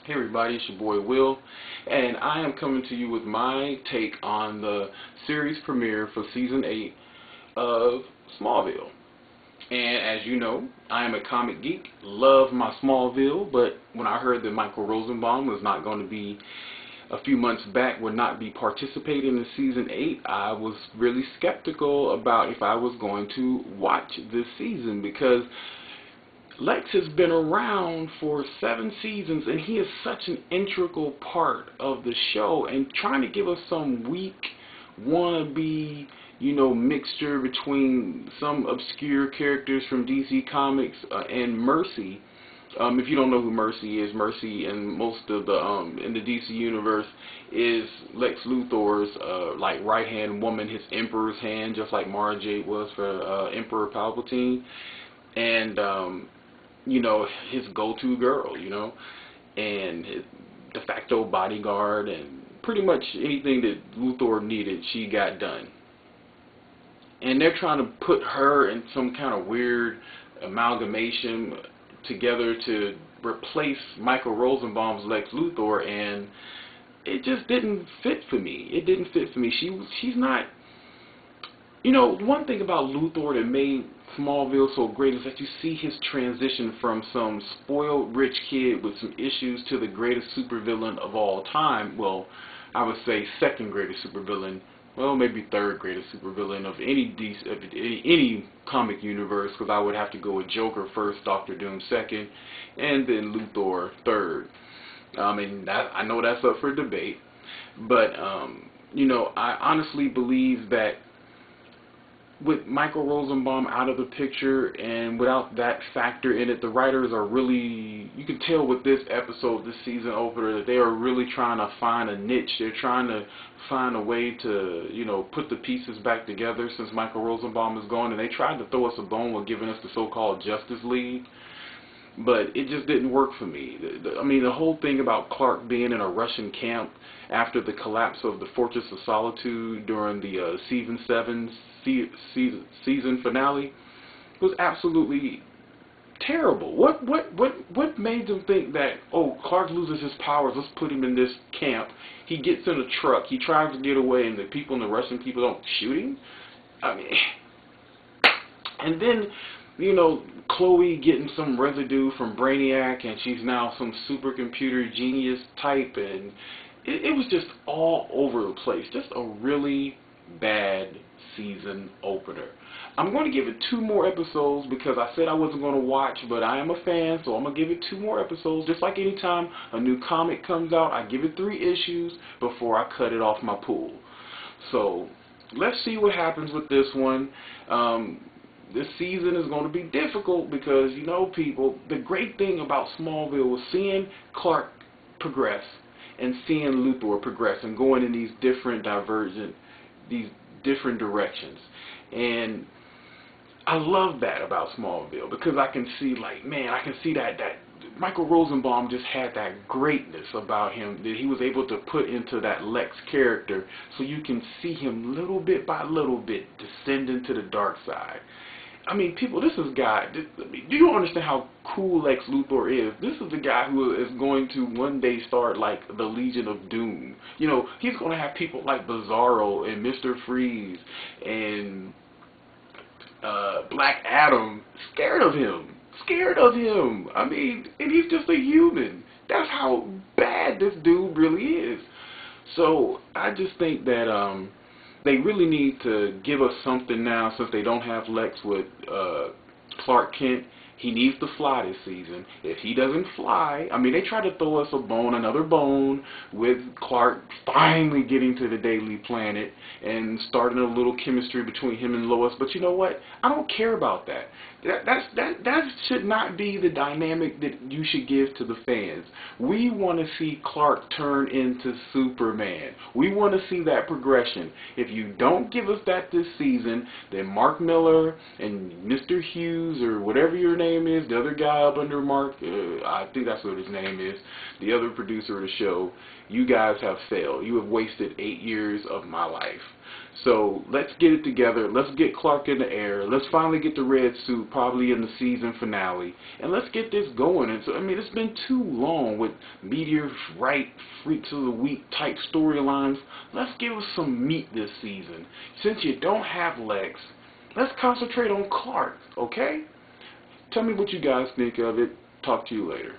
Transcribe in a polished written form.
Hey everybody, it's your boy Will, and I am coming to you with my take on the series premiere for Season 8 of Smallville. And as you know, I am a comic geek, love my Smallville, but when I heard that Michael Rosenbaum was not going to be, a few months back, would not be participating in Season 8, I was really skeptical about if I was going to watch this season, because Lex has been around for 7 seasons, and he is such an integral part of the show, and trying to give us some weak wannabe, mixture between some obscure characters from DC Comics and Mercy. If you don't know who Mercy is, Mercy in most of the in the DC universe is Lex Luthor's like right-hand woman, his Emperor's hand, just like Mara Jade was for Emperor Palpatine, and his go-to girl, and his de facto bodyguard, and pretty much anything that Luthor needed, she got done. And they're trying to put her in some kind of weird amalgamation together to replace Michael Rosenbaum's Lex Luthor, and it just didn't fit for me. It didn't fit for me. She's not. One thing about Luthor that made Smallville so great is that you see his transition from some spoiled rich kid with some issues to the greatest supervillain of all time. Well, I would say second greatest supervillain. Well, maybe third greatest supervillain of any comic universe, because I would have to go with Joker first, Doctor Doom second, and then Luthor third. And I know that's up for debate, but I honestly believe that with Michael Rosenbaum out of the picture and without that factor in it, the writers are really, you can tell with this episode, this season opener, that they are really trying to find a niche. They're trying to find a way to, put the pieces back together since Michael Rosenbaum is gone, and they tried to throw us a bone with giving us the so-called Justice League, but it just didn't work for me. The whole thing about Clark being in a Russian camp after the collapse of the Fortress of Solitude during the Season 7 season finale was absolutely terrible. What made them think that, oh, Clark loses his powers, let's put him in this camp. He gets in a truck, he tries to get away, and the the Russian people don't shoot him? And then, Chloe getting some residue from Brainiac, and she's now some supercomputer genius type, and it was just all over the place. Just a really bad season opener. I'm going to give it 2 more episodes because I said I wasn't going to watch, but I am a fan, so I'm going to give it 2 more episodes. Just like any time a new comic comes out, I give it 3 issues before I cut it off my pool. So let's see what happens with this one. This season is going to be difficult because, people, the great thing about Smallville was seeing Clark progress and seeing Luthor progress and going in these different different directions. And I love that about Smallville because I can see, I can see that Michael Rosenbaum just had that greatness about him that he was able to put into that Lex character, so you can see him little bit by little bit descend into the dark side. People, this is a guy, do you understand how cool Lex Luthor is? This is the guy who is going to one day start like the Legion of Doom. He's going to have people like Bizarro and Mr. Freeze and Black Adam scared of him. And he's just a human. That's how bad this dude really is. So I just think that they really need to give us something now, since they don't have Lex with Clark Kent. He needs to fly this season. If he doesn't fly, they try to throw us another bone with Clark finally getting to the Daily Planet and starting a little chemistry between him and Lois. But you know what? I don't care about that. That should not be the dynamic that you should give to the fans. We want to see Clark turn into Superman. We want to see that progression. If you don't give us that this season, then Mark Miller and Mr. Hughes, or whatever your name name is, the other guy up under Mark, I think that's what his name is, the other producer of the show, you guys have failed. You have wasted 8 years of my life. So let's get it together. Let's get Clark in the air. Let's finally get the red suit probably in the season finale. And let's get this going. And so, I mean, it's been too long with Meteor Right, Freaks of the Week type storylines. Let's give us some meat this season. Since you don't have Lex, let's concentrate on Clark, okay? Tell me what you guys think of it. Talk to you later.